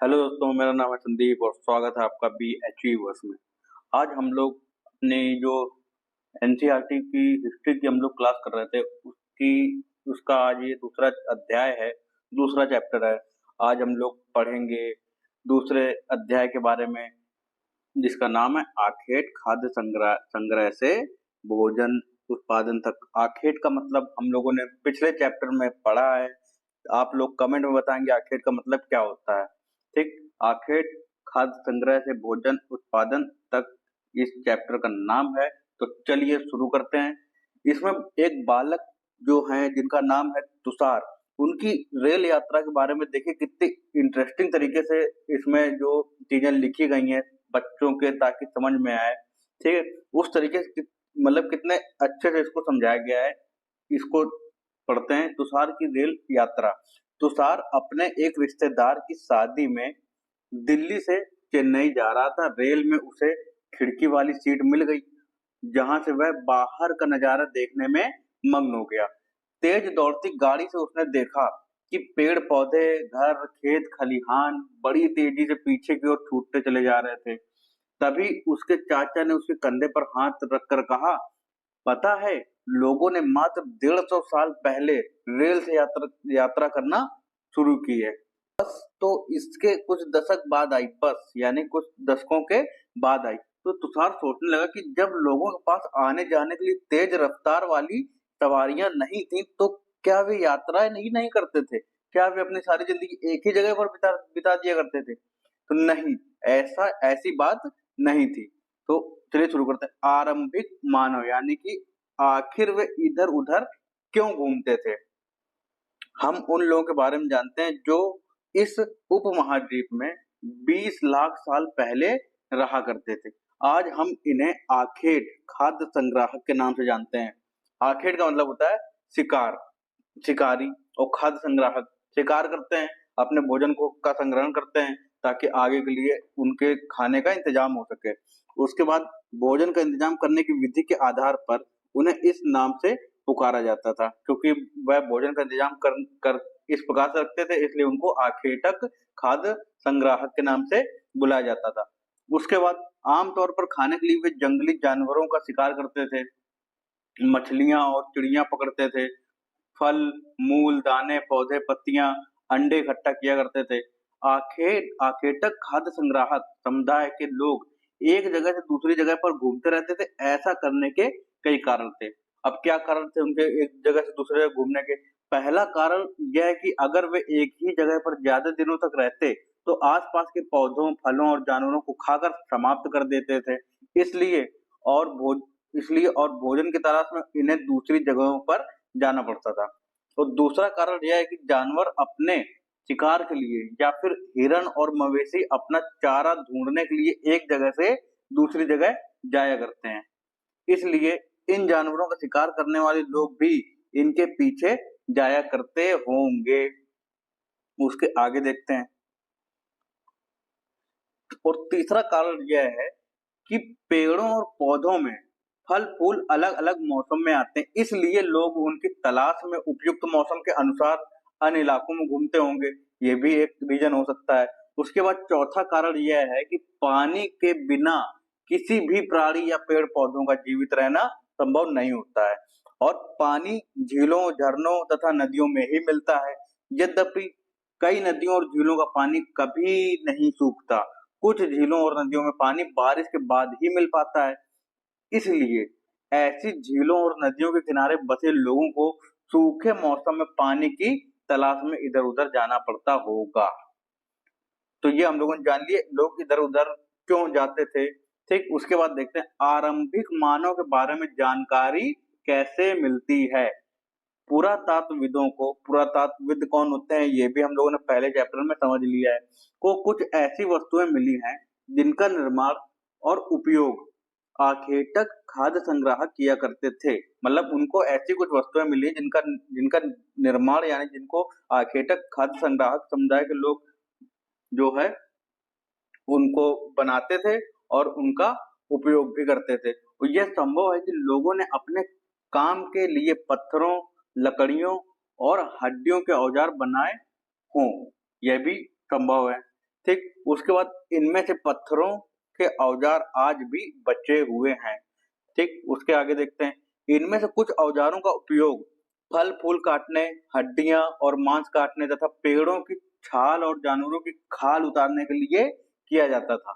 Hello दोस्तों, मेरा नाम है संदीप और स्वागत है आपका BHE वर्स में। आज हम लोग अपने जो एनसीईआरटी की हिस्ट्री की हम लोग क्लास कर रहे थे उसका आज ये दूसरा अध्याय है, दूसरा चैप्टर है। आज हम लोग पढ़ेंगे दूसरे अध्याय के बारे में, जिसका नाम है आखेट खाद्य संग्रह संग्रह से भोजन उत्पादन तक। आखेट का मतलब हम लोगों ने पिछले चैप्टर में पढ़ा है। आप लोग कमेंट में बताएंगे आखेट का मतलब क्या होता है। ठीक, आखेट खाद्य संग्रह से भोजन उत्पादन तक इस चैप्टर का नाम है। तो चलिए शुरू करते हैं। इसमें एक बालक जो है जिनका नाम है तुषार, उनकी रेल यात्रा के बारे में देखिए कितनी इंटरेस्टिंग तरीके से इसमें जो चीजें लिखी गई हैं बच्चों के, ताकि समझ में आए। ठीक है, उस तरीके से मतलब कितने अच्छे से इसको समझाया गया है। इसको पढ़ते हैं। तुषार की रेल यात्रा। तुषार अपने एक रिश्तेदार की शादी में दिल्ली से चेन्नई जा रहा था। रेल में उसे खिड़की वाली सीट मिल गई, जहां से वह बाहर का नजारा देखने में मग्न हो गया। तेज दौड़ती गाड़ी से उसने देखा कि पेड़ पौधे, घर, खेत खलिहान बड़ी तेजी से पीछे की ओर छूटते चले जा रहे थे। तभी उसके चाचा ने उसके कंधे पर हाथ रखकर कहा, पता है, लोगों ने मात्र 150 साल पहले रेल से यात्रा यात्रा करना शुरू की है। तो इसके कुछ दशक बाद आई, बस यानी कुछ दशकों के बाद आई। तो तुषार सोचने लगा कि जब लोगों के पास आने जाने के लिए तेज रफ्तार वाली सवारियां नहीं थी, तो क्या वे यात्राएं नहीं करते थे? क्या वे अपनी सारी जिंदगी एक ही जगह पर बिता बिता दिया करते थे? तो नहीं, ऐसी बात नहीं थी। तो चलिए शुरू करते हैं। आरंभिक मानव यानी कि आखिर वे इधर उधर क्यों घूमते थे। हम उन लोगों के बारे में जानते हैं जो इस उपमहाद्वीप में 20 लाख साल पहले रहा करते थे। आज हम इन्हें आखेट खाद्य संग्राहक के नाम से जानते हैं। आखेट का मतलब होता है शिकार, शिकारी, और खाद्य संग्राहक शिकार करते हैं, अपने भोजन को का संग्रहण करते हैं ताकि आगे के लिए उनके खाने का इंतजाम हो सके। उसके बाद भोजन का इंतजाम करने की विधि के आधार पर उन्हें इस नाम से पुकारा जाता था, क्योंकि वह भोजन का इंतजाम कर इस प्रकार से रखते थे, इसलिए उनको आखेटक खाद्य संग्राहक के नाम से बुलाया जाता था। उसके बाद आमतौर पर खाने के लिए वे जंगली जानवरों का शिकार करते थे, मछलियां और चिड़िया पकड़ते थे, फल, मूल, दाने, पौधे, पत्तियां, अंडे इकट्ठा किया करते थे। आखेटक खाद्य संग्राहक समुदाय के लोग एक जगह से दूसरी जगह पर घूमते रहते थे। ऐसा करने के कई कारण थे। अब क्या कारण थे उनके एक जगह से दूसरी जगह घूमने के? पहला कारण यह है कि अगर वे एक ही जगह पर ज्यादा दिनों तक रहते तो आसपास के पौधों, फलों और जानवरों को खाकर समाप्त कर देते थे। इसलिए और भोज इसलिए और भोजन की तलाश में इन्हें दूसरी जगहों पर जाना पड़ता था। और दूसरा कारण यह है कि जानवर अपने शिकार के लिए या फिर हिरण और मवेशी अपना चारा ढूंढने के लिए एक जगह से दूसरी जगह जाया करते हैं। इसलिए इन जानवरों का शिकार करने वाले लोग भी इनके पीछे जाया करते होंगे। उसके आगे देखते हैं। और तीसरा कारण यह है कि पेड़ों और पौधों में फल फूल अलग अलग मौसम में आते हैं, इसलिए लोग उनकी तलाश में उपयुक्त मौसम के अनुसार अन्य इलाकों में घूमते होंगे। ये भी एक रीजन हो सकता है। उसके बाद चौथा कारण यह है कि पानी के बिना किसी भी प्राणी या पेड़ पौधों का जीवित रहना संभव नहीं होता है, और पानी झीलों, झरनों तथा नदियों में ही मिलता है। यद्यपि कई नदियों और झीलों का पानी कभी नहीं सूखता। कुछ झीलों और नदियों में पानी बारिश के बाद ही मिल पाता है। इसलिए ऐसी झीलों और नदियों के किनारे बसे लोगों को सूखे मौसम में पानी की तलाश में इधर उधर जाना पड़ता होगा। तो ये हम लोगों ने जान लिए लोग इधर उधर क्यों जाते थे। ठीक, उसके बाद देखते हैं आरंभिक मानव के बारे में जानकारी कैसे मिलती है। पुरातात्वविदों को, पुरातात्वविद कौन होते हैं ये भी हम लोगों ने पहले चैप्टर में समझ लिया है, को कुछ ऐसी वस्तुएं मिली हैं जिनका निर्माण और उपयोग आखेटक खाद्य संग्राहक किया करते थे। मतलब उनको ऐसी कुछ वस्तुएं मिली जिनका जिनका निर्माण यानी जिनको आखेटक खाद्य संग्राहक समुदाय के लोग जो है उनको बनाते थे और उनका उपयोग भी करते थे। और यह संभव है कि लोगों ने अपने काम के लिए पत्थरों, लकड़ियों और हड्डियों के औजार बनाए हों। यह भी संभव है। ठीक, उसके बाद इनमें से पत्थरों के औजार आज भी बचे हुए हैं। ठीक, उसके आगे देखते हैं, इनमें से कुछ औजारों का उपयोग फल-फूल काटने, हड्डियाँ और मांस काटने तथा पेड़ों की छाल और जानवरों की खाल उतारने के लिए किया जाता था।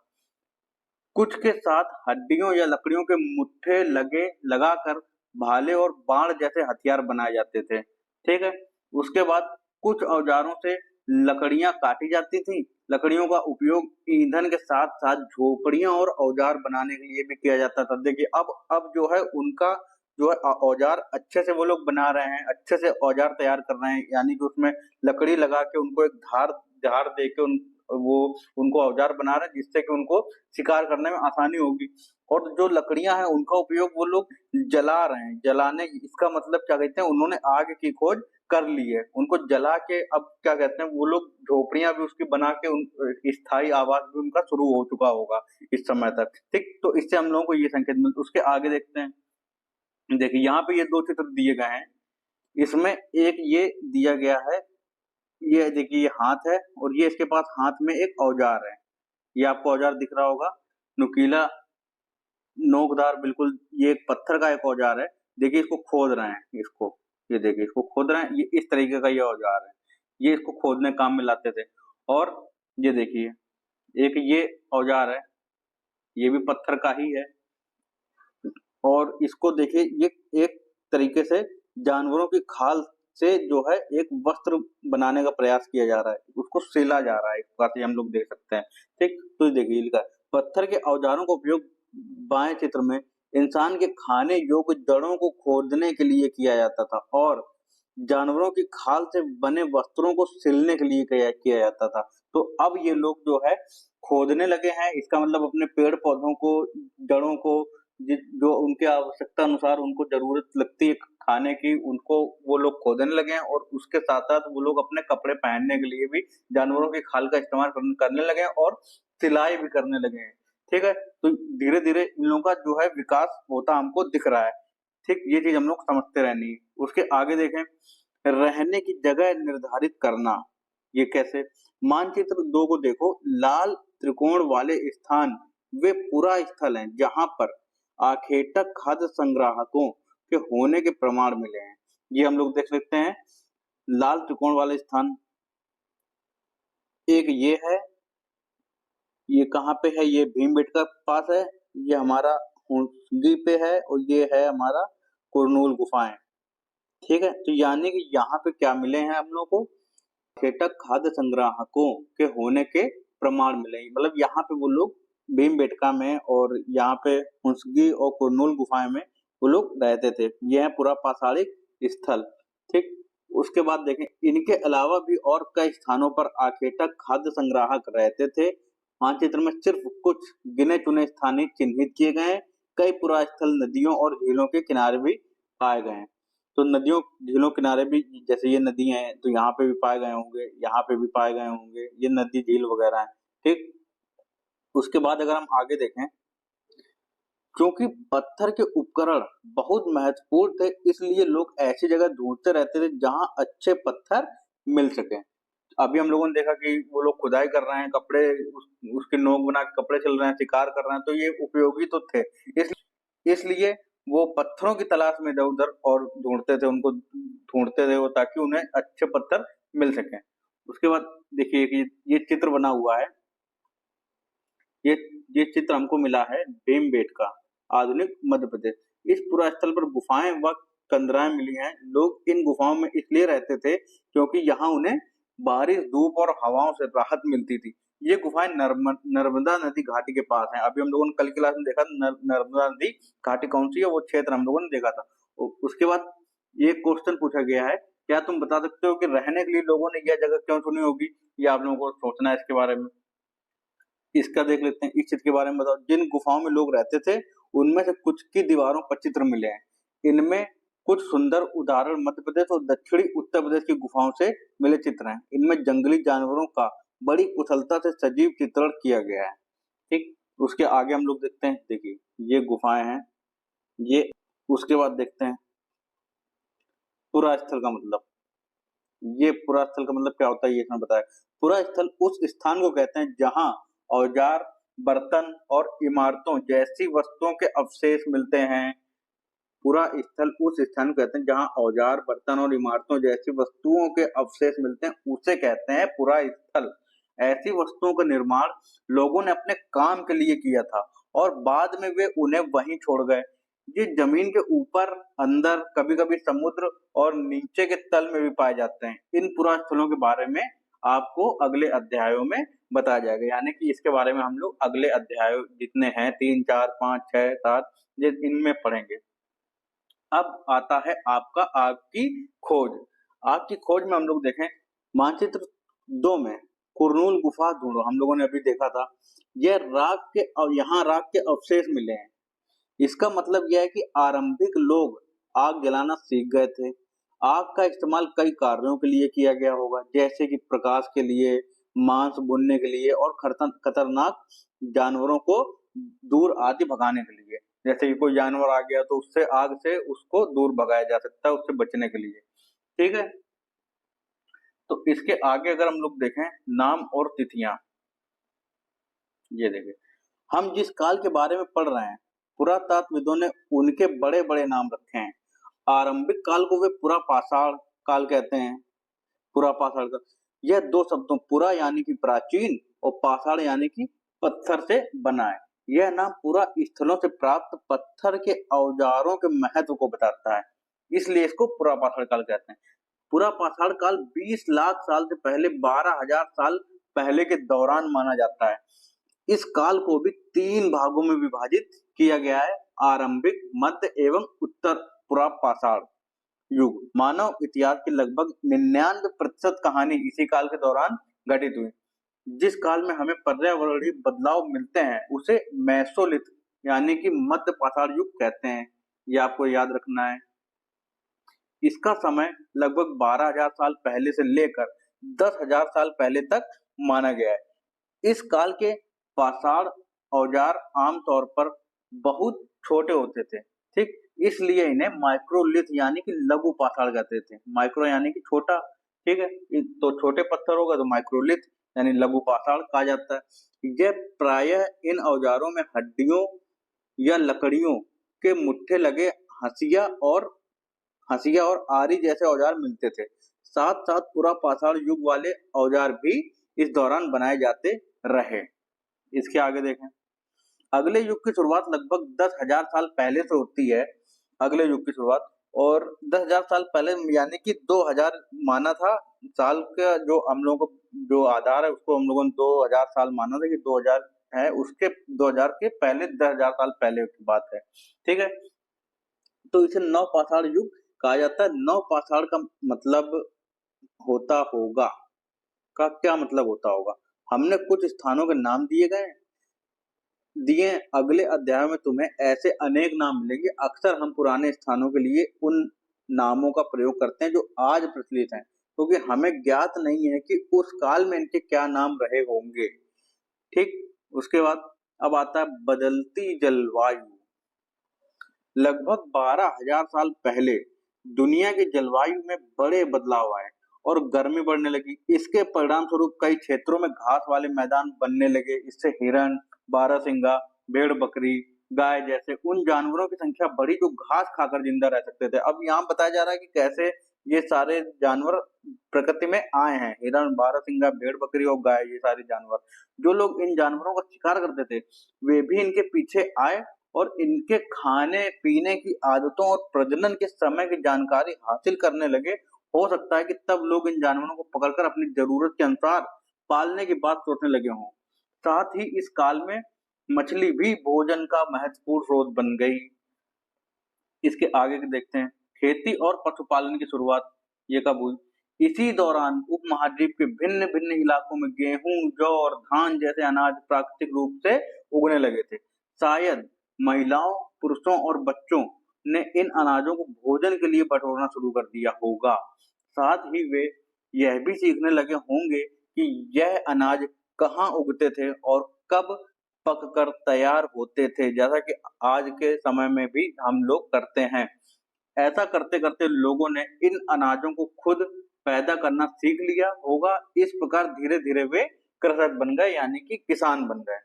कुछ के साथ हड्डियों या लकड़ियों के मुट्ठे लगाकर भाले और बाण जैसे हथियार बनाए जाते थे। ठीक है? उसके बाद कुछ औजारों से लकड़ियाँ काटी जाती थीं। लकड़ियों का उपयोग ईंधन के साथ-साथ झोपड़ियाँ और औजार बनाने के लिए भी किया जाता था। देखिए अब जो है उनका जो है औजार अच्छे से वो लोग बना रहे हैं, अच्छे से औजार तैयार कर रहे हैं, यानी कि उसमें लकड़ी लगा के उनको एक धार धार दे के वो उनको औजार बना रहे हैं, जिससे कि उनको शिकार करने में आसानी होगी। और जो लकड़ियाँ हैं उनका उपयोग वो लोग जला रहे हैं। जलाने इसका मतलब क्या कहते हैं, उन्होंने आग की खोज कर ली है। उनको जला के अब क्या कहते हैं वो लोग झोपड़ियाँ भी उसकी बना के स्थायी आवास भी उनका शुरू हो चुका होगा इस समय तक। ठीक, तो इससे हम लोगों को ये संकेत मिलता है। उसके आगे देखते हैं। देखिए यहाँ पे ये 2 चित्र दिए गए हैं। इसमें एक ये दिया गया है, ये देखिए ये हाथ है और ये इसके पास हाथ में एक औजार है। ये आपको औजार दिख रहा होगा, नुकीला नोकदार बिल्कुल, ये एक पत्थर का एक औजार है। देखिए इसको खोद रहे हैं इसको, ये देखिए इसको खोद रहे हैं, ये इस तरीके का ये औजार है। ये इसको खोदने काम में लाते थे। और ये देखिए, एक ये औजार है, ये भी पत्थर का ही है। और इसको देखिए ये एक तरीके से जानवरों की खाल से जो है एक वस्त्र बनाने का प्रयास किया जा रहा है, उसको सिला जा रहा है, एक प्रकार से हम लोग देख सकते हैं। ठीक, तो देखिए लिखा है, पत्थर के औजारों का उपयोग बाएं चित्र में इंसान के खाने योग्य जड़ों को खोदने के लिए किया जाता था और जानवरों की खाल से बने वस्त्रों को सिलने के लिए किया जाता था। तो अब ये लोग जो है खोदने लगे हैं, इसका मतलब अपने पेड़ पौधों को, जड़ों को, जो उनके आवश्यकता अनुसार उनको जरूरत लगती है खाने की, उनको वो लोग खोदने लगे हैं और उसके साथ-साथ वो लोग अपने कपड़े पहनने के लिए भी जानवरों की खाल का इस्तेमाल करने लगे हैं और सिलाई भी करने लगे हैं। ठीक है? तो धीरे-धीरे इन लोगों का जो है विकास होता हमको दिख रहा है। ठीक, ये चीज़ हम लोग समझते रहनी है। उसके आगे देखें, रहने की जगह निर्धारित करना, ये कैसे? मानचित्र 2 को देखो, लाल त्रिकोण वाले स्थान वे पूरा स्थल हैं जहाँ पर आखेटक खाद्य संग्राहकों के होने के प्रमाण मिले हैं। ये हम लोग देख सकते हैं, लाल त्रिकोण वाले स्थान, एक ये है, ये कहाँ पे है? ये भीमबेटका के पास है, ये हमारा हुंसगी पे है और ये है हमारा कुरनूल गुफाएँ। ठीक है? तो यानी कि यहाँ पे क्या मिले हैं हम लोगों को? आखेटक खाद्य संग्राहकों के होने के प्रमाण मिले हैं। मतलब यहाँ पे वो लोग भीमबेटका में और यहाँ पे हुंसगी और कुरनूल गुफाएँ में वो लोग रहते थे। ये है पूरा पाषाणिक स्थल। ठीक? उसके बाद देखें, इनके अलावा भी और कई स्थानों पर आखेटक खाद्य संग्राहक रहते थे। मानचित्र में सिर्फ कुछ गिने-चुने स्थान ही चिन्हित किए गए हैं। कई पुरास्थल नदियों और झीलों के किनारे भी पाए गए हैं। तो नदियों, झीलों किनारे भी, जैसे ये नदी है तो यहाँ पे भी पाए गए होंगे, यहाँ पे भी पाए गए होंगे, ये नदी झील वगैरह है। ठीक, उसके बाद अगर हम आगे देखें, क्योंकि पत्थर के उपकरण बहुत महत्वपूर्ण थे, इसलिए लोग ऐसी जगह ढूंढते रहते थे जहां अच्छे पत्थर मिल सके। अभी हम लोगों ने देखा कि वो लोग खुदाई कर रहे हैं, कपड़े उसके नोक बना के कपड़े सिल रहे हैं, शिकार कर रहे हैं, तो ये उपयोगी तो थे। इस इसलिए वो पत्थरों की तलाश में इधर-उधर और ढूँढते थे, उनको ढूँढते थे वो, ताकि उन्हें अच्छे पत्थर मिल सकें। उसके बाद देखिए कि ये चित्र बना हुआ है, ये ये चित्र हमको मिला है भीमबेटका, आधुनिक मध्य प्रदेश। इस पुरा स्थल पर गुफाएँ व कंदराएँ मिली हैं। लोग इन गुफाओं में इसलिए रहते थे क्योंकि यहाँ उन्हें बारिश, धूप और हवाओं से राहत मिलती थी। ये गुफाएँ नर्मदा नदी घाटी के पास हैं। अभी हम लोगों ने कल की क्लास में देखा नर्मदा नदी घाटी कौन-सी है, वो क्षेत्र हम लोगों ने देखा था। उसके बाद ये क्वेश्चन पूछा गया है, क्या तुम बता सकते हो कि रहने के लिए लोगों ने यह जगह क्यों चुनी होगी? ये आप लोगों को सोचना है इसके बारे में। इसका देख लेते हैं, इस चित्र के बारे में बताओ। जिन गुफाओं में लोग रहते थे, उनमें से कुछ की दीवारों पर चित्र मिले हैं। इनमें कुछ सुंदर उदाहरण मध्य प्रदेश और दक्षिणी उत्तर प्रदेश की गुफाओं से मिले चित्र हैं। इनमें जंगली जानवरों का बड़ी कुशलता से सजीव चित्रण किया गया है। ठीक, उसके आगे हम लोग देखते हैं, देखिए ये गुफाएं हैं, ये उसके बाद देखते हैं पुरा स्थल का मतलब। ये पुरा स्थल का मतलब क्या होता है ये इसमें बताया। पुरा स्थल उस स्थान को कहते हैं जहां औजार, बर्तन और इमारतों जैसी वस्तुओं के अवशेष मिलते हैं। पुरा स्थल उस स्थान को कहते हैं जहां औजार, बर्तन और इमारतों जैसी वस्तुओं के अवशेष मिलते हैं, उसे कहते हैं पुरा स्थल। ऐसी वस्तुओं का निर्माण लोगों ने अपने काम के लिए किया था और बाद में वे उन्हें वहीं छोड़ गए। ये जमीन के ऊपर, अंदर, कभी-कभी समुद्र और नीचे के तल में भी पाए जाते हैं। इन पुरा स्थलों के बारे में आपको अगले अध्यायों में बताया जाएगा, यानी कि इसके बारे में हम लोग अगले अध्याय जितने हैं 3, 4, 5, 6, 7 ये इनमें पढ़ेंगे। अब आता है आपका आग की खोज। आग की खोज में हम लोग देखें मानचित्र 2 में कुरनूल गुफा ढूंढो, हम लोगों ने अभी देखा था। यह राख के और यहाँ राख के अवशेष मिले हैं। इसका मतलब यह है कि आरंभिक लोग आग जलाना सीख गए थे। आग का इस्तेमाल कई कार्यों के लिए किया गया होगा, जैसे कि प्रकाश के लिए, मांस भूनने के लिए और खतरनाक जानवरों को दूर आदि भगाने के लिए। जैसे कि कोई जानवर आ गया तो उससे आग से उसको दूर भगाया जा सकता है, उससे बचने के लिए। ठीक है, तो इसके आगे अगर हम लोग देखें नाम और तिथियां, ये देखें हम जिस काल के बारे में पढ़ रहे हैं पुरातत्वविदों ने उनके बड़े बड़े नाम रखे हैं। आरंभिक काल को वे पुरा पाषाण काल कहते हैं। पुरा पाषाण काल, यह दो शब्दों पुरा यानी कि प्राचीन और पाषाण यानी कि पत्थर से बना है। यह नाम पुरा स्थलों से प्राप्त पत्थर के औजारों के महत्व को बताता है, इसलिए इसको पुरा पाषाण काल कहते हैं। पुरा पाषाण काल 20 लाख साल से पहले 12,000 साल पहले के दौरान माना जाता है। इस काल को भी 3 भागों में विभाजित किया गया है, आरंभिक, मध्य एवं उत्तर पुरा पाषाण युग। मानव इतिहास की लगभग 99% कहानी इसी काल के दौरान घटित हुई। जिस काल में हमें पर्यावरणीय बदलाव मिलते हैं उसे मेसोलिथ यानी कि मध्य पाषाण युग कहते हैं। ये आपको याद रखना है। इसका समय लगभग 12,000 साल पहले से लेकर 10,000 साल पहले तक माना गया है। इस काल के पाषाण औजार आमतौर पर बहुत छोटे होते थे, ठीक, इसलिए इन्हें माइक्रोलिथ यानी कि लघु पाषाण कहते थे। माइक्रो यानी कि छोटा, ठीक है, तो छोटे पत्थर होगा तो माइक्रोलिथ यानी लघु पाषाण कहा जाता है। यह प्रायः इन औजारों में हड्डियों या लकड़ियों के मुट्ठे लगे हंसिया और आरी जैसे औजार मिलते थे। साथ साथ पुरा पाषाण युग वाले औजार भी इस दौरान बनाए जाते रहे। इसके आगे देखें अगले युग की शुरुआत लगभग 10,000 साल पहले से होती है। अगले युग की शुरुआत, और 10,000 साल पहले यानी कि 2000 माना था साल का, जो हम लोगों को जो आधार है उसको हम लोगों ने 2000 साल माना था कि 2000 है, उसके 2000 के पहले 10,000 साल पहले की बात है। ठीक है, तो इसे नव पाषाण युग कहा जाता है। नव पाषाण का मतलब होता होगा, का क्या मतलब होता होगा, हमने कुछ स्थानों के नाम दिए। अगले अध्याय में तुम्हें ऐसे अनेक नाम मिलेंगे। अक्सर हम पुराने स्थानों के लिए उन नामों का प्रयोग करते हैं जो आज प्रचलित हैं, क्योंकि हमें ज्ञात नहीं है कि उस काल में इनके क्या नाम रहे होंगे। ठीक, उसके बाद अब आता है बदलती जलवायु। लगभग 12,000 साल पहले दुनिया की जलवायु में बड़े बदलाव आए और गर्मी बढ़ने लगी। इसके परिणाम स्वरूप कई क्षेत्रों में घास वाले मैदान बनने लगे। इससे हिरण, बारहसिंगा, भेड़ बकरी, गाय जैसे उन जानवरों की संख्या बढ़ी जो घास खाकर जिंदा रह सकते थे। अब यहाँ बताया जा रहा है कि कैसे ये सारे जानवर प्रकृति में आए हैं। हिरण, बारहसिंगा, भेड़ बकरी और गाय, ये सारे जानवर, जो लोग इन जानवरों का शिकार करते थे वे भी इनके पीछे आए और इनके खाने पीने की आदतों और प्रजनन के समय की जानकारी हासिल करने लगे। हो सकता है कि तब लोग इन जानवरों को पकड़कर अपनी जरूरत के अनुसार पालने की बात सोचने लगे हों। साथ ही इस काल में मछली भी भोजन का महत्वपूर्ण स्रोत बन गई। इसके आगे के देखते हैं खेती और पशुपालन की शुरुआत ये कब हुई। इसी दौरान उपमहाद्वीप के भिन्न भिन्न इलाकों में गेहूं, जौ और धान जैसे अनाज प्राकृतिक रूप से उगने लगे थे। शायद महिलाओं, पुरुषों और बच्चों ने इन अनाजों को भोजन के लिए बटोरना शुरू कर दिया होगा। साथ ही वे यह भी सीखने लगे होंगे कि यह अनाज कहाँ उगते थे और कब पककर तैयार होते थे, जैसा कि आज के समय में भी हम लोग करते हैं। ऐसा करते करते लोगों ने इन अनाजों को खुद पैदा करना सीख लिया होगा। इस प्रकार धीरे धीरे वे कृषक बन गए, यानी कि किसान बन गए।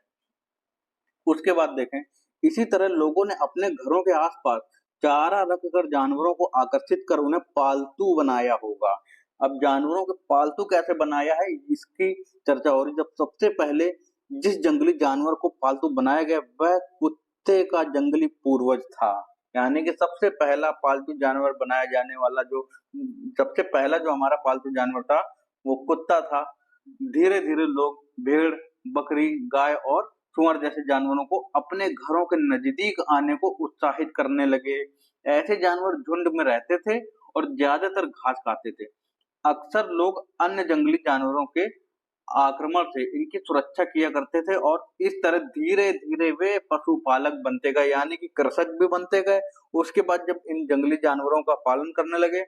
उसके बाद देखें, इसी तरह लोगों ने अपने घरों के आसपास चारा रखकर जानवरों को आकर्षित कर उन्हें पालतू बनाया होगा। अब जानवरों को पालतू कैसे बनाया है, इसकी चर्चा हो रही। जब सबसे पहले जिस जंगली जानवर को पालतू बनाया गया वह कुत्ते का जंगली पूर्वज था, यानी कि सबसे पहला पालतू जानवर बनाया जाने वाला जो सबसे पहला जो हमारा पालतू जानवर था वो कुत्ता था। धीरे धीरे लोग भेड़, बकरी, गाय और सुअर जैसे जानवरों को अपने घरों के नजदीक आने को उत्साहित करने लगे। ऐसे जानवर झुंड में रहते थे और ज्यादातर घास खाते थे। अक्सर लोग अन्य जंगली जानवरों के आक्रमण से इनकी सुरक्षा किया करते थे और इस तरह धीरे धीरे वे पशुपालक बनते गए, यानी कि कृषक भी बनते गए। उसके बाद जब इन जंगली जानवरों का पालन करने लगे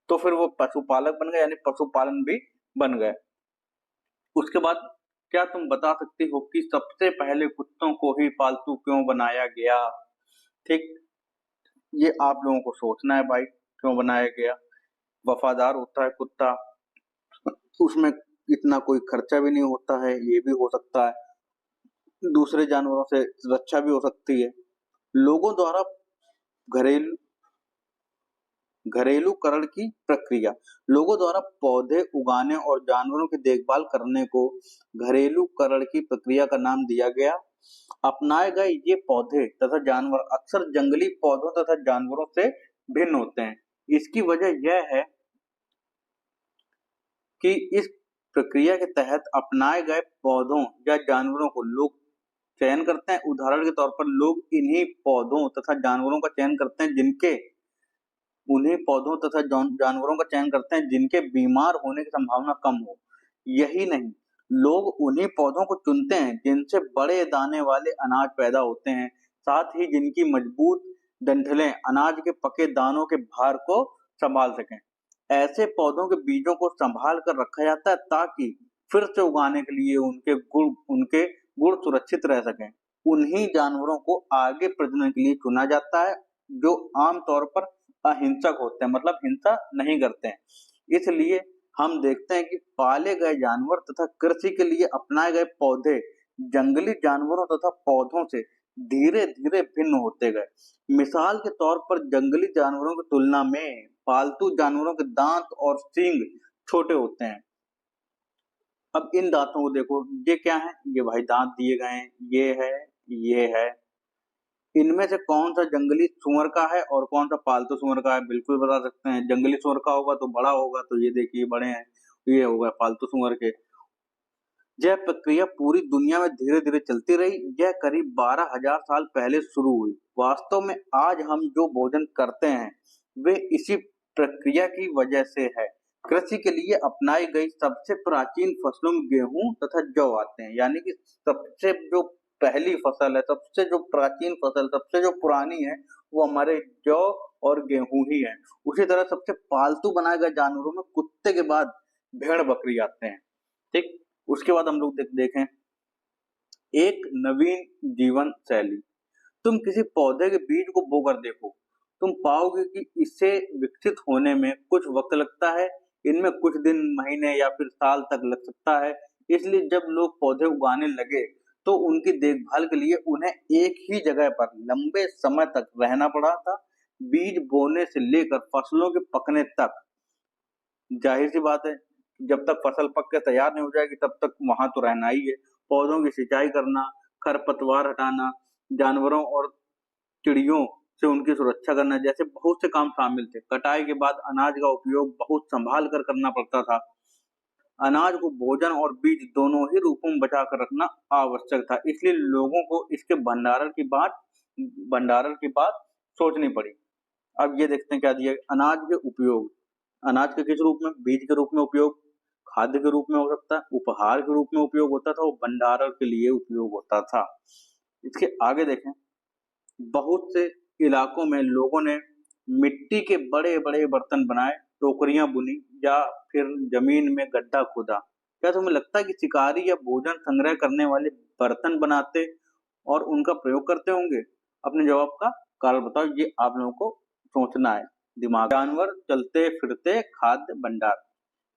तो फिर वो पशुपालक बन गए, यानी पशुपालन भी बन गए। उसके बाद क्या तुम बता सकती हो कि सबसे पहले कुत्तों को ही पालतू क्यों बनाया गया? ठीक, ये आप लोगों को सोचना है भाई, क्यों बनाया गया। वफादार होता है कुत्ता, उसमें इतना कोई खर्चा भी नहीं होता है, ये भी हो सकता है। दूसरे जानवरों से रक्षा भी हो सकती है। लोगों द्वारा घरेलू घरेलूकरण की प्रक्रिया, लोगों द्वारा पौधे उगाने और जानवरों की देखभाल करने को घरेलूकरण की प्रक्रिया का नाम दिया गया। अपनाए गए ये पौधे तथा जानवर अक्सर जंगली पौधों तथा जानवरों से भिन्न होते हैं। इसकी वजह यह है कि इस प्रक्रिया के तहत अपनाए गए पौधों या जानवरों को लोग चयन करते हैं। उदाहरण के तौर पर लोग इन्हीं पौधों तथा जानवरों का चयन करते हैं जानवरों का चयन करते हैं जिनके बीमार होने की संभावना कम हो। यही नहीं, लोग उन्हीं पौधों को चुनते हैं जिनसे बड़े दाने वाले अनाज पैदा होते हैं, साथ ही जिनकी मजबूत डंठलें अनाज के पके दानों के भार को संभाल सकें। ऐसे पौधों के बीजों को संभाल कर रखा जाता है ताकि फिर से उगाने के लिए उनके गुण सुरक्षित रह सकें। उन्हीं जानवरों को आगे प्रजनन के लिए चुना जाता है जो आमतौर पर अहिंसक होते हैं, मतलब हिंसा नहीं करते हैं। इसलिए हम देखते हैं कि पाले गए जानवर तथा कृषि के लिए अपनाए गए पौधे जंगली जानवरों तथा पौधों से धीरे धीरे भिन्न होते गए। मिसाल के तौर पर जंगली जानवरों की तुलना में पालतू जानवरों के दांत और सींग छोटे होते हैं। अब इन दांतों को देखो, ये क्या है, ये भाई दांत दिए गए हैं, ये है। इनमें से कौन सा जंगली सुअर का है और कौन सा पालतू सुअर का है, बिल्कुल बता सकते हैं। जंगली सुअर का होगा तो बड़ा होगा, तो ये देखिए बड़े हैं, ये होगा पालतू सुअर के। यह प्रक्रिया पूरी दुनिया में धीरे धीरे चलती रही। यह करीब 12,000 साल पहले शुरू हुई। वास्तव में आज हम जो भोजन करते हैं वे इसी प्रक्रिया की वजह से है। कृषि के लिए अपनाई गई सबसे प्राचीन फसलों में गेहूं तथा जौ आते हैं, यानी कि सबसे जो पहली फसल है, सबसे जो प्राचीन फसल, सबसे जो पुरानी है वो हमारे जौ और गेहूं ही है। उसी तरह सबसे पालतू बनाए गए जानवरों में कुत्ते के बाद भेड़ बकरी आते हैं। ठीक, उसके बाद हम लोग देखें एक नवीन जीवन शैली। तुम किसी पौधे के बीज को बोकर देखो, तुम पाओगे कि इसे विकसित होने में कुछ वक्त लगता है। इनमें कुछ दिन, महीने या फिर साल तक लग सकता है। इसलिए जब लोग पौधे उगाने लगे तो उनकी देखभाल के लिए उन्हें एक ही जगह पर लंबे समय तक रहना पड़ा था। बीज बोने से लेकर फसलों के पकने तक, जाहिर सी बात है जब तक फसल पक के तैयार नहीं हो जाएगी तब तक वहां तो रहना ही है। पौधों की सिंचाई करना, खरपतवार हटाना, जानवरों और चिड़ियों से उनकी सुरक्षा करना जैसे बहुत से काम शामिल थे। कटाई के बाद अनाज का उपयोग बहुत संभाल कर करना पड़ता था। अनाज को भोजन और बीज दोनों ही रूपों में बचा कर रखना आवश्यक था, इसलिए लोगों को इसके भंडारण की बात सोचनी पड़ी। अब ये देखते हैं क्या दिया, अनाज के उपयोग। अनाज के किस रूप में? बीज के रूप में उपयोग, खाद्य के रूप में हो सकता है, उपहार के रूप में उपयोग होता था, और भंडारण के लिए उपयोग होता था। इसके आगे देखें, बहुत से इलाकों में लोगों ने मिट्टी के बड़े बड़े बर्तन बनाए, टोकरियां बुनी या फिर जमीन में गड्ढा खोदा। क्या तुम्हें लगता है कि शिकारी या भोजन संग्रह करने वाले बर्तन बनाते और उनका प्रयोग करते होंगे? अपने जवाब का कारण बताओ, ये आप लोगों को सोचना है दिमाग। जानवर चलते फिरते खाद्य भंडार।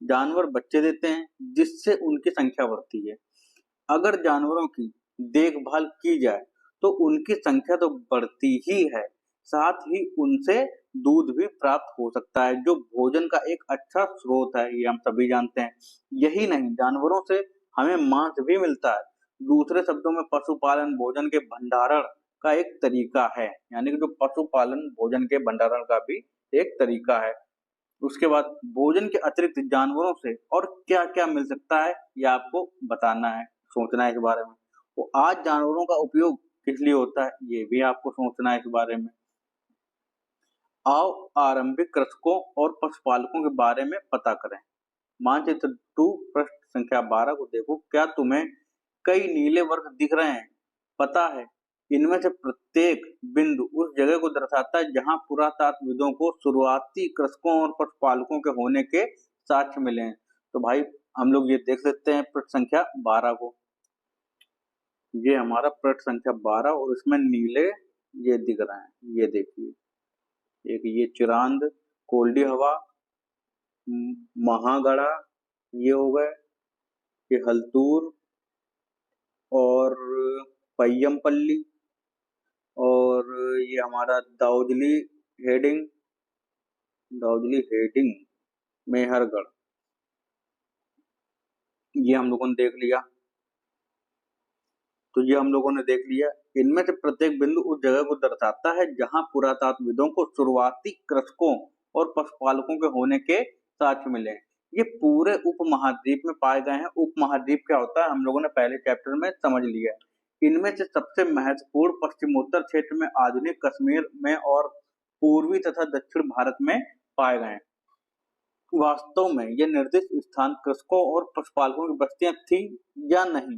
जानवर बच्चे देते हैं जिससे उनकी संख्या बढ़ती है। अगर जानवरों की देखभाल की जाए तो उनकी संख्या तो बढ़ती ही है, साथ ही उनसे दूध भी प्राप्त हो सकता है जो भोजन का एक अच्छा स्रोत है, ये हम सभी जानते हैं। यही नहीं, जानवरों से हमें मांस भी मिलता है। दूसरे शब्दों में पशुपालन भोजन के भंडारण का एक तरीका है, यानी कि जो पशुपालन भोजन के भंडारण का भी एक तरीका है। उसके बाद भोजन के अतिरिक्त जानवरों से और क्या-क्या मिल सकता है, ये आपको बताना है, सोचना है इस बारे में। तो आज जानवरों का उपयोग किस लिए होता है, ये भी आपको सोचना है इस बारे में। आओ आरंभिक कृषकों और पशुपालकों के बारे में पता करें। मानचित्र 2 पृष्ठ संख्या 12 को देखो। क्या तुम्हें कई नीले वर्ग दिख रहे हैं? पता है, इनमें से प्रत्येक बिंदु उस जगह को दर्शाता है जहां पुरातत्वविदों को शुरुआती कृषकों और पशुपालकों के होने के साक्ष्य मिले हैं। तो भाई हम लोग ये देख सकते हैं पृष्ठ संख्या 12 को। ये हमारा पृष्ठ संख्या 12 और इसमें नीले ये दिख रहे हैं, ये देखिए। एक ये चिरांद, कोल्डी हवा, महागढ़ा, ये हो गए, ये हल्तूर और पय्यमपल्ली और ये हमारा दाउदली हेडिंग मेहरगढ़, ये हम लोगों ने देख लिया। तो ये हम लोगों ने देख लिया। इनमें से प्रत्येक बिंदु उस जगह को दर्शाता है जहां पुरातत्वविदों को शुरुआती कृषकों और पशुपालकों के होने के साक्ष्य मिले हैं। ये पूरे उपमहाद्वीप में पाए गए हैं। उपमहाद्वीप क्या होता है हम लोगों ने पहले चैप्टर में समझ लिया है। इनमें से सबसे महत्वपूर्ण पश्चिमोत्तर क्षेत्र में आधुनिक कश्मीर में और पूर्वी तथा दक्षिण भारत में पाए गए हैं। वास्तव में ये निर्दिष्ट स्थान कृषकों और पशुपालकों की बस्तियां थी या नहीं,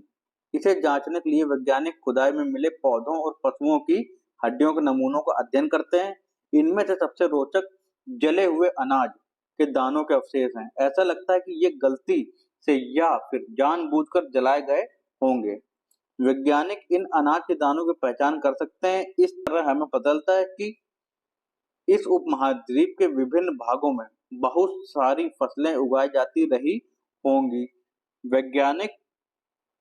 इसे जांचने के लिए वैज्ञानिक खुदाई में मिले पौधों और पशुओं की हड्डियों के नमूनों का अध्ययन करते हैं। इनमें से सबसे रोचक जले हुए अनाज के दानों के अवशेष हैं। ऐसा लगता है कि ये गलती से या फिर जानबूझकर जलाए गए होंगे। वैज्ञानिक इन अनाज के दानों की पहचान कर सकते हैं। इस तरह हमें पता चलता है कि इस उपमहाद्वीप के विभिन्न भागों में बहुत सारी फसलें उगाई जाती रही होंगी। वैज्ञानिक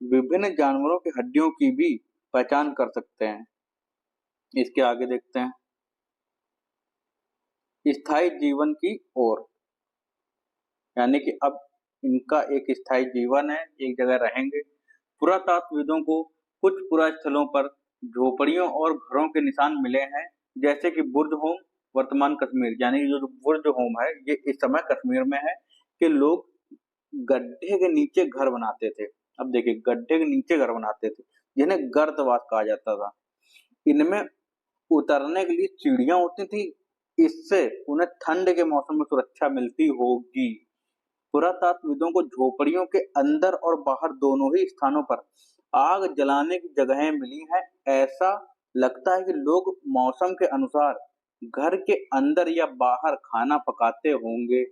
विभिन्न जानवरों की हड्डियों की भी पहचान कर सकते हैं। इसके आगे देखते हैं स्थायी जीवन की ओर, यानी कि अब इनका एक स्थायी जीवन है, एक जगह रहेंगे। पुरातत्वविदों को कुछ पुरास्थलों पर झोपड़ियों और घरों के निशान मिले हैं, जैसे कि बुर्ज होम वर्तमान कश्मीर, यानी जो बुर्ज होम है ये इस समय कश्मीर में है, कि लोग गड्ढे के नीचे घर बनाते थे। अब देखिए गड्ढे के नीचे घर बनाते थे जिन्हें गर्तवास कहा जाता था। इनमें उतरने के लिए सीढ़ियां होती थी, इससे उन्हें ठंड के मौसम में सुरक्षा मिलती होगी। पुरातत्वविदों को झोपड़ियों के अंदर और बाहर दोनों ही स्थानों पर आग जलाने की जगहें मिली हैं। ऐसा लगता है कि लोग मौसम के अनुसार घर के अंदर या बाहर खाना पकाते होंगे।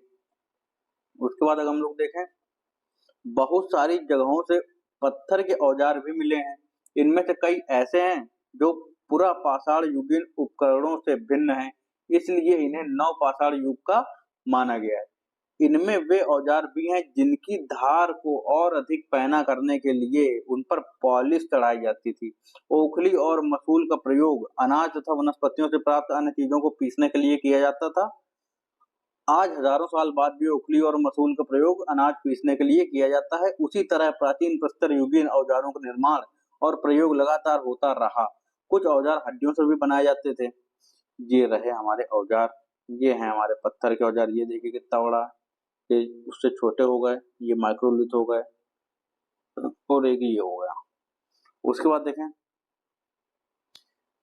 उसके बाद अगर हम लोग देखें, बहुत सारी जगहों से पत्थर के औजार भी मिले हैं। इनमें से कई ऐसे हैं जो पुरापाषाण युगीन उपकरणों से भिन्न हैं, इसलिए इन्हें नवपाषाण युग का माना गया है। इनमें वे औजार भी हैं जिनकी धार को और अधिक पैना करने के लिए उन पर पॉलिश चढ़ाई जाती थी। ओखली और मसूल का प्रयोग अनाज तथा वनस्पतियों से प्राप्त अन्य चीजों को पीसने के लिए किया जाता था। आज हजारों साल बाद भी ओखली और मसूल का प्रयोग अनाज पीसने के लिए किया जाता है। उसी तरह प्राचीन प्रस्तर युगीन औजारों का निर्माण और प्रयोग लगातार होता रहा। कुछ औजार हड्डियों से भी बनाए जाते थे। ये रहे हमारे औजार, ये हैं हमारे पत्थर के औजार। ये देखिए कितना बड़ा, ये उससे छोटे हो गए, ये माइक्रोलिथ हो गए और एक ये हो गया। उसके बाद देखें,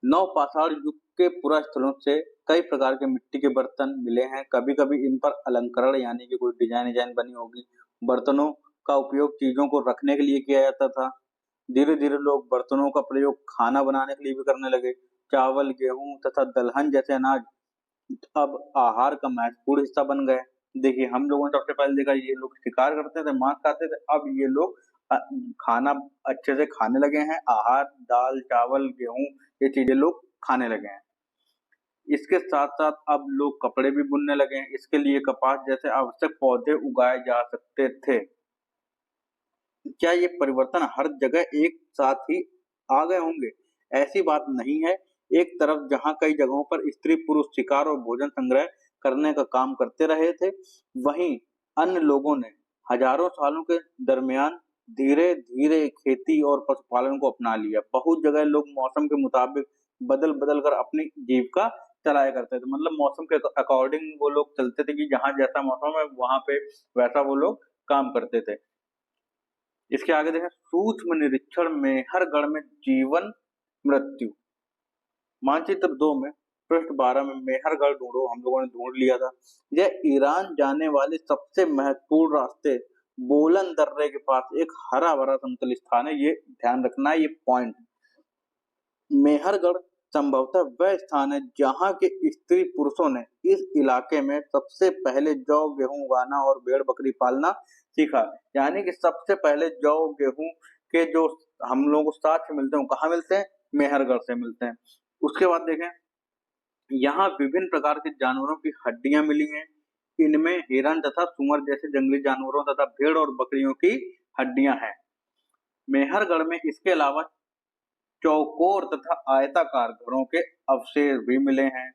नवपाषाण युग के पुरास्थलों से कई प्रकार के मिट्टी के बर्तन मिले हैं। कभी कभी इन पर अलंकरण यानी कि कोई डिजाइन बनी होगी। बर्तनों का उपयोग चीजों को रखने के लिए किया जाता था। धीरे धीरे लोग बर्तनों का प्रयोग खाना बनाने के लिए भी करने लगे। चावल, गेहूं तथा दलहन जैसे अनाज अब आहार का महत्वपूर्ण हिस्सा बन गए। देखिए हम लोगों ने सबसे पहले देखा ये लोग शिकार करते थे, मांस खाते थे। अब ये लोग खाना अच्छे से खाने लगे हैं। आहार दाल चावल गेहूं ये चीजें लोग खाने लगे हैं। इसके साथ साथ अब लोग कपड़े भी बुनने लगे हैं। इसके लिए कपास जैसे आवश्यक पौधे उगाए जा सकते थे। क्या ये परिवर्तन हर जगह एक साथ ही आ गए होंगे? ऐसी बात नहीं है। एक तरफ जहां कई जगहों पर स्त्री पुरुष शिकार और भोजन संग्रह करने का काम करते रहे थे, वहीं अन्य लोगों ने हजारों सालों के दरमियान धीरे धीरे खेती और पशुपालन को अपना लिया। बहुत जगह लोग मौसम के मुताबिक बदल बदल कर अपनी जीविका चलाया करते थे। मतलब मौसम के अकॉर्डिंग वो लोग चलते थे कि जहां जैसा मौसम है वहां पे वैसा वो लोग काम करते थे। इसके आगे देखें, सूक्ष्म निरीक्षण में हर गण में जीवन मृत्यु। मानचित्र 2 में पृष्ठ 12 में मेहरगढ़ ढूंढो, हम लोगों ने ढूंढ लिया था। यह ईरान जाने वाले सबसे महत्वपूर्ण रास्ते बोलन दर्रे के पास एक हरा भरा समतल स्थान है। ये ध्यान रखना है, ये पॉइंट। मेहरगढ़ संभवतः वह स्थान है जहां के स्त्री पुरुषों ने इस इलाके में सबसे पहले जौ गेहूं उगाना और भेड़ बकरी पालना सीखा। यानी कि सबसे पहले जौ गेहूं के जो हम लोगों को साक्ष्य मिलते हैं, कहाँ मिलते हैं? मेहरगढ़ से मिलते हैं। उसके बाद देखें, यहाँ विभिन्न प्रकार के जानवरों की हड्डियां मिली हैं। इनमें हिरन तथा सुअर जैसे जंगली जानवरों तथा भेड़ और बकरियों की हड्डियां हैं। मेहरगढ़ में इसके अलावा चौकोर तथा आयताकार घरों के अवशेष भी मिले हैं।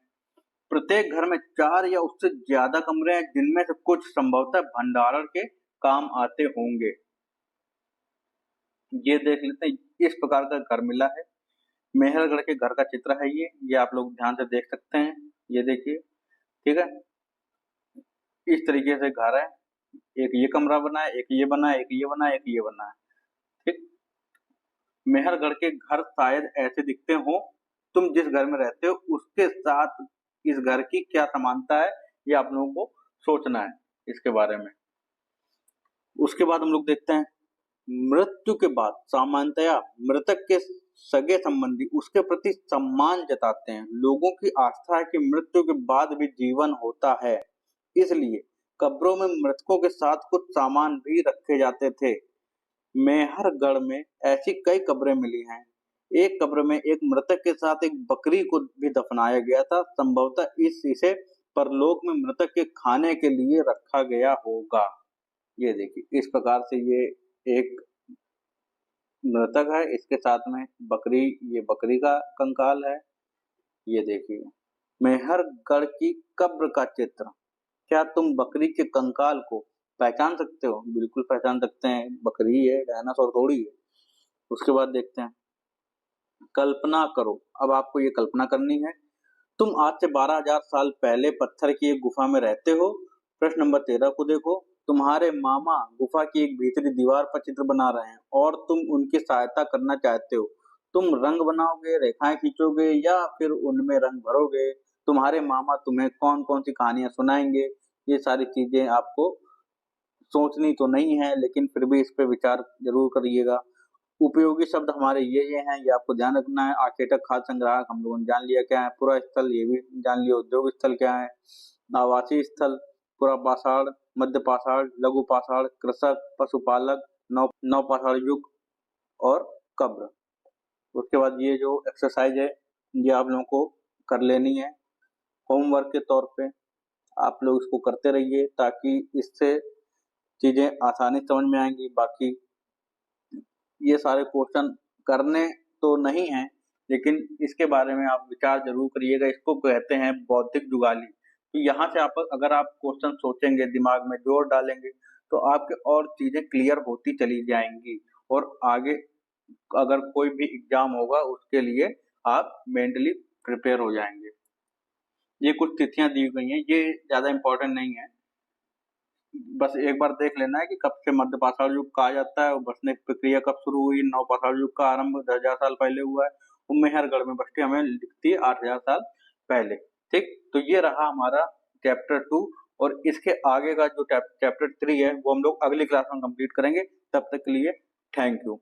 प्रत्येक घर में 4 या उससे ज्यादा कमरे हैं, जिनमें से कुछ संभवतः भंडारण के काम आते होंगे। ये देख लेते हैं, इस प्रकार का घर मिला है। मेहरगढ़ के घर का चित्र है ये आप लोग ध्यान से देख सकते हैं। ये देखिए, ठीक है, इस तरीके से घर है। एक ये कमरा बना है, एक ये बना है, एक ये बना है, एक ये बना है। ठीक, मेहरगढ़ के घर शायद ऐसे दिखते हो। तुम जिस घर में रहते हो उसके साथ इस घर की क्या समानता है, ये आप लोगों को सोचना है इसके बारे में। उसके बाद हम लोग देखते हैं, मृत्यु के बाद सामान्यतया मृतक के सगे संबंधी उसके प्रति सम्मान जताते हैं। लोगों की आस्था है कि मृत्यु के बाद भी जीवन होता है, इसलिए कब्रों में मृतकों के साथ कुछ सामान भी रखे जाते थे। मेहरगढ़ में ऐसी कई कब्रें मिली हैं। एक कब्र में एक मृतक के साथ एक बकरी को भी दफनाया गया था। संभवतः इसे परलोक में मृतक के खाने के लिए रखा गया होगा। ये देखिए, इस प्रकार से ये एक मृतक है, इसके साथ में बकरी, ये बकरी का कंकाल है। ये देखिए, मेहरगढ़ की कब्र का चित्र। क्या तुम बकरी के कंकाल को पहचान सकते हो? बिल्कुल पहचान सकते हैं, बकरी है, डायनासोर थोड़ी है। उसके बाद देखते हैं, कल्पना करो। अब आपको ये कल्पना करनी है, तुम आज से 12,000 साल पहले पत्थर की एक गुफा में रहते हो। प्रश्न नंबर 13 को देखो। तुम्हारे मामा गुफा की एक भीतरी दीवार पर चित्र बना रहे हैं और तुम उनकी सहायता करना चाहते हो। तुम रंग बनाओगे, रेखाएं खींचोगे या फिर उनमें रंग भरोगे? तुम्हारे मामा तुम्हें कौन कौन सी कहानियां सुनाएंगे? ये सारी चीजें आपको सोचनी तो नहीं है, लेकिन फिर भी इस पे विचार जरूर करिएगा। उपयोगी शब्द हमारे ये हैं, ये आपको ध्यान रखना है। आखेटक, खाद्य संग्राहक हम लोगों ने जान लिया क्या है। पुरा स्थल ये भी जान लिया। उद्योग स्थल क्या है। आवासीय स्थल, पुरा पाषाण, मध्य पाषाण, लघु पाषाण, कृषक, पशुपालक, नव पाषाण युग और कब्र। उसके बाद ये जो एक्सरसाइज है ये आप लोगों को कर लेनी है होमवर्क के तौर पे। आप लोग इसको करते रहिए ताकि इससे चीजें आसानी समझ में आएंगी। बाकी ये सारे क्वेश्चन करने तो नहीं है, लेकिन इसके बारे में आप विचार जरूर करिएगा। इसको कहते हैं बौद्धिक जुगाली। तो यहाँ से आप अगर आप क्वेश्चन सोचेंगे, दिमाग में जोर डालेंगे, तो आपके और चीजें क्लियर होती चली जाएंगी और आगे अगर कोई भी एग्जाम होगा उसके लिए आप मेंटली प्रिपेयर हो जाएंगे। ये कुछ तिथियां दी गई हैं, ये ज्यादा इंपॉर्टेंट नहीं है। बस एक बार देख लेना है कि कब से मध्य पाषाण युग कहा जाता है और बसने की प्रक्रिया कब शुरू हुई। नव पाषाण युग का आरंभ 10,000 साल पहले हुआ है और मेहरगढ़ में बस्ती हमें दिखती है 8,000 साल पहले। ठीक, तो ये रहा हमारा चैप्टर 2 और इसके आगे का जो चैप्टर 3 है वो हम लोग अगली क्लास में कंप्लीट करेंगे। तब तक के लिए थैंक यू।